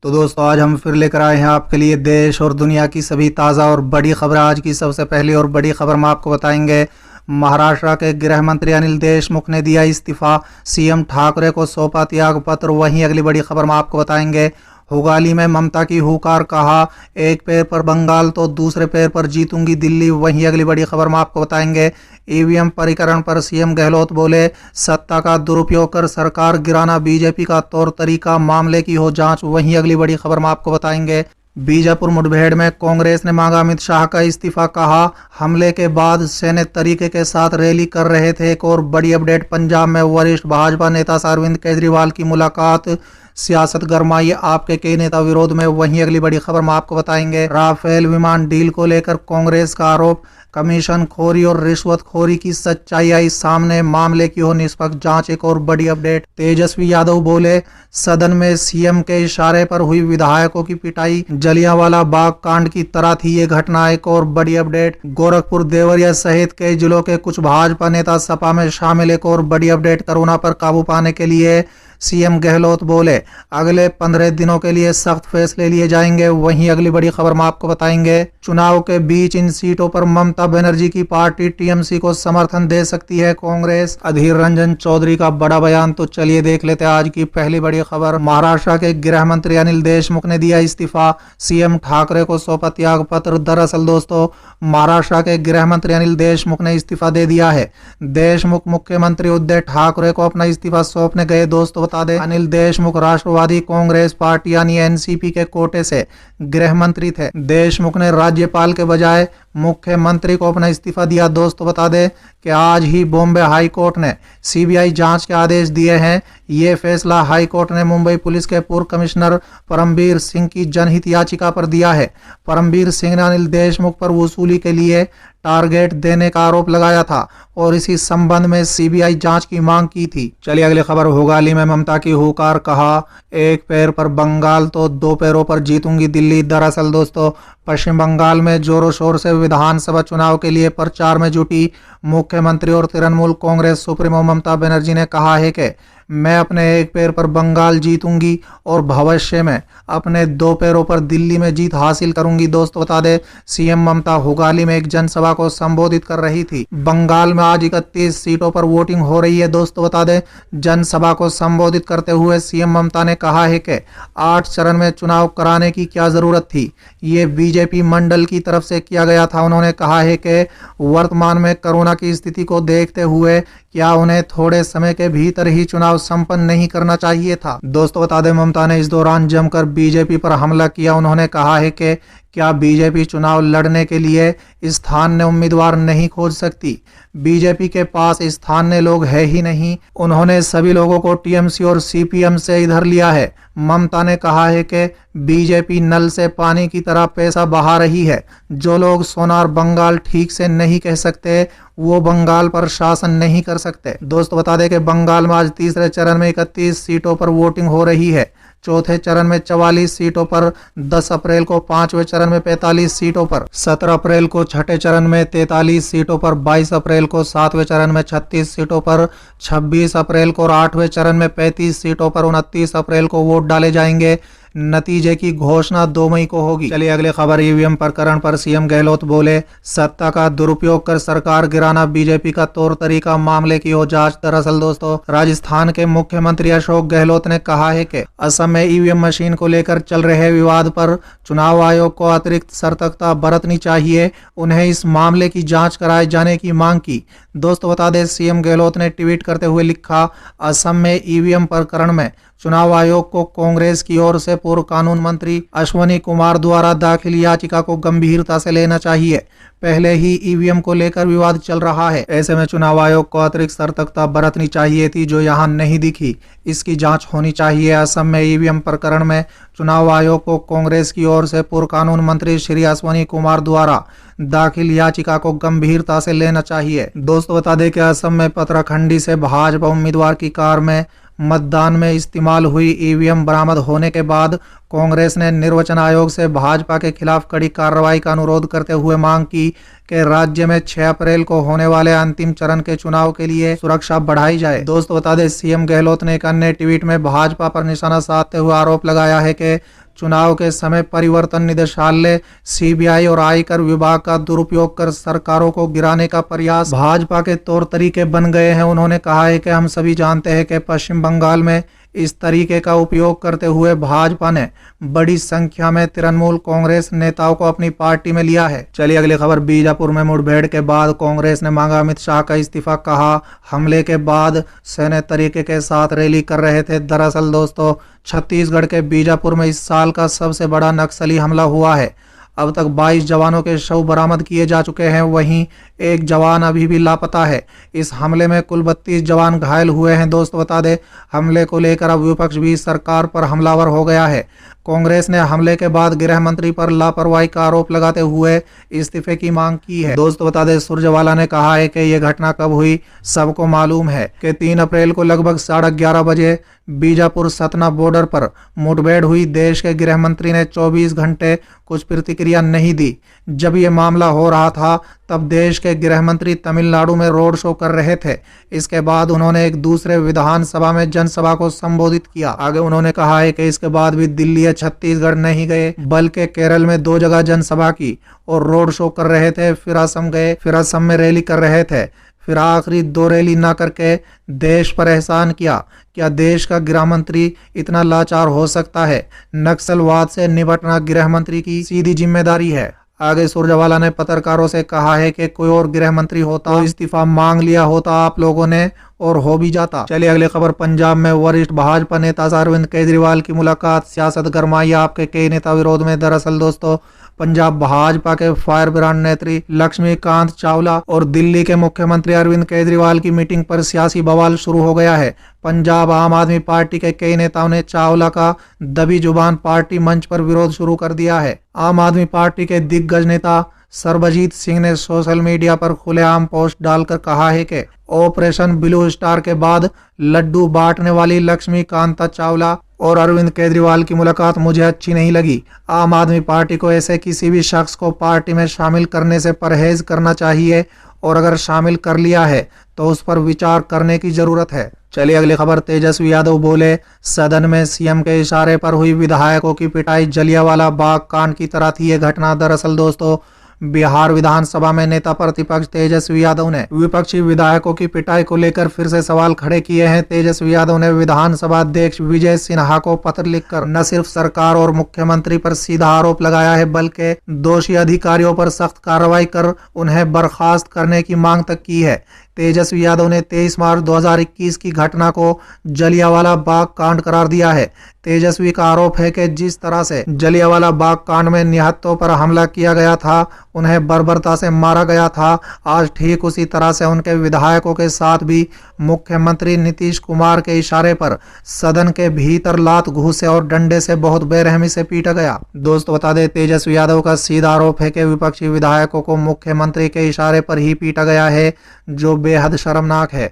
तो दोस्तों आज हम फिर लेकर आए हैं आपके लिए देश और दुनिया की सभी ताज़ा और बड़ी खबर। आज की सबसे पहली और बड़ी खबर हम आपको बताएंगे। महाराष्ट्र के गृह मंत्री अनिल देशमुख ने दिया इस्तीफा, सीएम ठाकरे को सौंपा त्याग पत्र। वहीं अगली बड़ी खबर हम आपको बताएंगे। हुगाली में ममता की हुकार, कहा एक पैर पर बंगाल तो दूसरे पैर पर जीतूंगी दिल्ली। वहीं अगली बड़ी खबर हम आपको बताएंगे। ईवीएम परिकरण पर सीएम गहलोत बोले, सत्ता का दुरुपयोग कर सरकार गिराना बीजेपी का तौर तरीका, मामले की हो जांच। वहीं अगली बड़ी खबर हम आपको बताएंगे। बीजापुर मुठभेड़ में कांग्रेस ने मांगा अमित शाह का इस्तीफा, कहा हमले के बाद सैन्य तरीके के साथ रैली कर रहे थे। एक और बड़ी अपडेट, पंजाब में वरिष्ठ भाजपा नेता से अरविंद केजरीवाल की मुलाकात, सियासत गरमाई आपके कई नेता विरोध में। वहीं अगली बड़ी खबर हम आपको बताएंगे। राफेल विमान डील को लेकर कांग्रेस का आरोप, कमीशन खोरी और रिश्वत खोरी की सच्चाई आई सामने, मामले की हो निष्पक्ष जांच। एक और बड़ी अपडेट, तेजस्वी यादव बोले, सदन में सीएम के इशारे पर हुई विधायकों की पिटाई, जलियांवाला बाग कांड की तरह थी ये घटना। एक और बड़ी अपडेट, गोरखपुर देवरिया सहित कई जिलों के कुछ भाजपा नेता सपा में शामिल। एक और बड़ी अपडेट, कोरोना पर काबू पाने के लिए सीएम गहलोत बोले, अगले 15 दिनों के लिए सख्त फैसले लिए जाएंगे। वहीं अगली बड़ी खबर हम आपको बताएंगे। चुनाव के बीच इन सीटों पर ममता बनर्जी की पार्टी टीएमसी को समर्थन दे सकती है कांग्रेस, अधीर रंजन चौधरी का बड़ा बयान। तो चलिए देख लेते हैं आज की पहली बड़ी खबर। महाराष्ट्र के गृह मंत्री अनिल देशमुख ने दिया इस्तीफा, सीएम ठाकरे को सौंपा त्याग पत्र। दरअसल दोस्तों, महाराष्ट्र के गृह मंत्री अनिल देशमुख ने इस्तीफा दे दिया है। देशमुख मुख्यमंत्री उद्धव ठाकरे को अपना इस्तीफा सौंपने गए। दोस्तों बता दें, अनिल देशमुख राष्ट्रवादी कांग्रेस पार्टी यानी एनसीपी के कोटे से गृह मंत्री थे। देशमुख ने राज्यपाल के बजाय मुख्यमंत्री को अपना इस्तीफा दिया। दोस्तों बता दें कि आज ही बॉम्बे हाई कोर्ट ने सीबीआई जांच के आदेश दिए हैं। ये फैसला हाई कोर्ट ने मुंबई पुलिस के पूर्व कमिश्नर परमबीर सिंह की जनहित याचिका पर दिया है। परमबीर सिंह ने अनिल देशमुख पर वसूली के लिए टारगेट देने का आरोप लगाया था और इसी संबंध में सीबीआई जांच की मांग की थी। चलिए अगली खबर। हुगाली में ममता की हुकार, कहा एक पैर पर बंगाल तो दो पैरों पर जीतूंगी दिल्ली। दरअसल दोस्तों, पश्चिम बंगाल में जोरों शोर से विधानसभा चुनाव के लिए प्रचार में जुटी मुख्यमंत्री और तृणमूल कांग्रेस सुप्रीमो ममता बनर्जी ने कहा है कि मैं अपने एक पैर पर बंगाल जीतूंगी और भविष्य में अपने दो पैरों पर दिल्ली में जीत हासिल करूंगी। दोस्तों बता दें, सीएम ममता हुगाली में एक जनसभा को संबोधित कर रही थी। बंगाल में आज 31 सीटों पर वोटिंग हो रही है। दोस्तों बता दें, जनसभा को संबोधित करते हुए सीएम ममता ने कहा है कि 8 चरण में चुनाव कराने की क्या जरूरत थी, ये बीजेपी मंडल की तरफ से किया गया था। उन्होंने कहा है कि वर्तमान में कोरोना की स्थिति को देखते हुए क्या उन्हें थोड़े समय के भीतर ही चुनाव संपन्न नहीं करना चाहिए था। दोस्तों बता दें, ममता ने इस दौरान जमकर बीजेपी पर हमला किया। उन्होंने कहा है कि क्या बीजेपी चुनाव लड़ने के लिए स्थानीय उम्मीदवार नहीं खोज सकती? बीजेपी के पास स्थानीय लोग है ही नहीं। उन्होंने सभी लोगों को टीएमसी और सीपीएम से इधर लिया है। ममता ने कहा है कि बीजेपी नल से पानी की तरह पैसा बहा रही है। जो लोग सोनार बंगाल ठीक से नहीं कह सकते, वो बंगाल पर शासन नहीं कर सकते। दोस्तों बता दें कि बंगाल में आज तीसरे चरण में 31 सीटों पर वोटिंग हो रही है। चौथे चरण में 44 सीटों पर 10 अप्रैल को, पांचवें चरण में 45 सीटों पर, 17 अप्रैल को छठे चरण में 43 सीटों पर, 22 अप्रैल को सातवें चरण में 36 सीटों पर, 26 अप्रैल को और 8वें चरण में 35 सीटों पर, 29 अप्रैल को वोट डाले जाएंगे। नतीजे की घोषणा 2 मई को होगी। चलिए अगली खबर। ईवीएम प्रकरण पर सीएम गहलोत बोले, सत्ता का दुरुपयोग कर सरकार गिराना बीजेपी का तौर तरीका, मामले की हो जांच। दरअसल दोस्तों, राजस्थान के मुख्यमंत्री अशोक गहलोत ने कहा है कि असम में ईवीएम मशीन को लेकर चल रहे विवाद पर चुनाव आयोग को अतिरिक्त सतर्कता बरतनी चाहिए। उन्हें इस मामले की जांच कराए जाने की मांग की। दोस्तों बता दें, सीएम गहलोत ने ट्वीट करते हुए लिखा, असम में ईवीएम प्रकरण में चुनाव आयोग को कांग्रेस की ओर से पूर्व कानून मंत्री अश्वनी कुमार द्वारा दाखिल याचिका को गंभीरता से लेना चाहिए। पहले ही ईवीएम को लेकर विवाद चल रहा है। ऐसे में चुनाव आयोग को अतिरिक्त सतर्कता बरतनी चाहिए थी, जो यहाँ नहीं दिखी। इसकी जांच होनी चाहिए। असम में ईवीएम प्रकरण में चुनाव आयोग को कांग्रेस की ओर से पूर्व कानून मंत्री श्री अश्वनी कुमार द्वारा दाखिल याचिका को गंभीरता से लेना चाहिए। दोस्तों बता दें कि असम में पतराखंडी से भाजपा उम्मीदवार की कार में मतदान में इस्तेमाल हुई ईवीएम बरामद होने के बाद कांग्रेस ने निर्वाचन आयोग से भाजपा के खिलाफ कड़ी कार्रवाई का अनुरोध करते हुए मांग की कि राज्य में 6 अप्रैल को होने वाले अंतिम चरण के चुनाव के लिए सुरक्षा बढ़ाई जाए। दोस्तों बता दें, सीएम गहलोत ने एक अन्य ट्वीट में भाजपा पर निशाना साधते हुए आरोप लगाया है कि चुनाव के समय परिवर्तन निदेशालय, सीबीआई और आयकर विभाग का दुरुपयोग कर सरकारों को गिराने का प्रयास भाजपा के तौर तरीके बन गए हैं। उन्होंने कहा है कि हम सभी जानते हैं कि पश्चिम बंगाल में इस तरीके का उपयोग करते हुए भाजपा ने बड़ी संख्या में तृणमूल कांग्रेस नेताओं को अपनी पार्टी में लिया है। चलिए अगली खबर। बीजापुर में मुठभेड़ के बाद कांग्रेस ने मांगा अमित शाह का इस्तीफा। कहा, हमले के बाद सैन्य तरीके के साथ रैली कर रहे थे। दरअसल दोस्तों, छत्तीसगढ़ के बीजापुर में इस साल का सबसे बड़ा नक्सली हमला हुआ है। अब तक 22 जवानों के शव बरामद किए जा चुके हैं, वहीं एक जवान अभी भी लापता है। इस हमले में कुल 32 जवान घायल हुए हैं। दोस्तों बता दें, हमले को लेकर अब विपक्ष भी सरकार पर हमलावर हो गया है। कांग्रेस ने हमले के बाद गृह मंत्री पर लापरवाही का आरोप लगाते हुए इस्तीफे की मांग की है। दोस्तों बता दें, सुरजेवाला ने कहा है कि यह घटना कब हुई सबको मालूम है कि 3 अप्रैल को लगभग 11:30 बजे बीजापुर सतना बॉर्डर पर मुठभेड़ हुई। देश के गृह मंत्री ने 24 घंटे कुछ प्रतिक्रिया नहीं दी। जब ये मामला हो रहा था तब देश के गृह मंत्री तमिलनाडु में रोड शो कर रहे थे। इसके बाद उन्होंने एक दूसरे विधानसभा में जनसभा को संबोधित किया। आगे उन्होंने कहा है कि इसके बाद भी दिल्ली या छत्तीसगढ़ नहीं गए, बल्कि केरल में 2 जगह जनसभा की और रोड शो कर रहे थे। फिर असम गए, फिर असम में रैली कर रहे थे, फिर आखिरी 2 रैली ना करके देश पर एहसान किया। क्या देश का गृह मंत्री इतना लाचार हो सकता है? नक्सलवाद से निपटना गृह मंत्री की सीधी जिम्मेदारी है। आगे सुरजेवाला ने पत्रकारों से कहा है कि कोई और गृह मंत्री होता तो इस्तीफा मांग लिया होता आप लोगों ने और हो भी जाता। चलिए अगली खबर। पंजाब में वरिष्ठ भाजपा नेता अरविंद केजरीवाल की मुलाकात, सियासत गरमाई आपके कई नेता विरोध में। दरअसल दोस्तों, पंजाब भाजपा के फायर ब्रांड नेत्री लक्ष्मीकांत चावला और दिल्ली के मुख्यमंत्री अरविंद केजरीवाल की मीटिंग पर सियासी बवाल शुरू हो गया है। पंजाब आम आदमी पार्टी के कई नेताओं ने चावला का दबी जुबान पार्टी मंच पर विरोध शुरू कर दिया है। आम आदमी पार्टी के दिग्गज नेता सरबजीत सिंह ने सोशल मीडिया पर खुलेआम पोस्ट डालकर कहा है कि ऑपरेशन ब्लू स्टार के बाद लड्डू बांटने वाली लक्ष्मीकांता चावला और अरविंद केजरीवाल की मुलाकात मुझे अच्छी नहीं लगी। आम आदमी पार्टी को ऐसे किसी भी शख्स को पार्टी में शामिल करने से परहेज करना चाहिए और अगर शामिल कर लिया है तो उस पर विचार करने की जरूरत है। चलिए अगली खबर। तेजस्वी यादव बोले, सदन में सीएम के इशारे पर हुई विधायकों की पिटाई जलियांवाला बाग कांड की तरह थी ये घटना। दरअसल दोस्तों, बिहार विधानसभा में नेता प्रतिपक्ष तेजस्वी यादव ने विपक्षी विधायकों की पिटाई को लेकर फिर से सवाल खड़े किए हैं। तेजस्वी यादव ने विधानसभा अध्यक्ष विजय सिन्हा को पत्र लिखकर न सिर्फ सरकार और मुख्यमंत्री पर सीधा आरोप लगाया है, बल्कि दोषी अधिकारियों पर सख्त कार्रवाई कर उन्हें बर्खास्त करने की मांग तक की है। तेजस्वी यादव ने 23 मार्च 2021 की घटना को जलियांवाला बाग कांड करार दिया है। तेजस्वी का आरोप है कि जिस तरह से जलियांवाला बाग कांड में निहत्थों पर हमला किया गया था, उन्हें बर्बरता से मारा गया था, आज ठीक उसी तरह से उनके विधायकों के साथ भी मुख्यमंत्री नीतीश कुमार के इशारे पर सदन के भीतर लात घूंसे और डंडे से बहुत बेरहमी से पीटा गया। दोस्तों बता दें, तेजस्वी यादव का सीधा आरोप है कि विपक्षी विधायकों को मुख्यमंत्री के इशारे पर ही पीटा गया है, जो बेहद शर्मनाक है।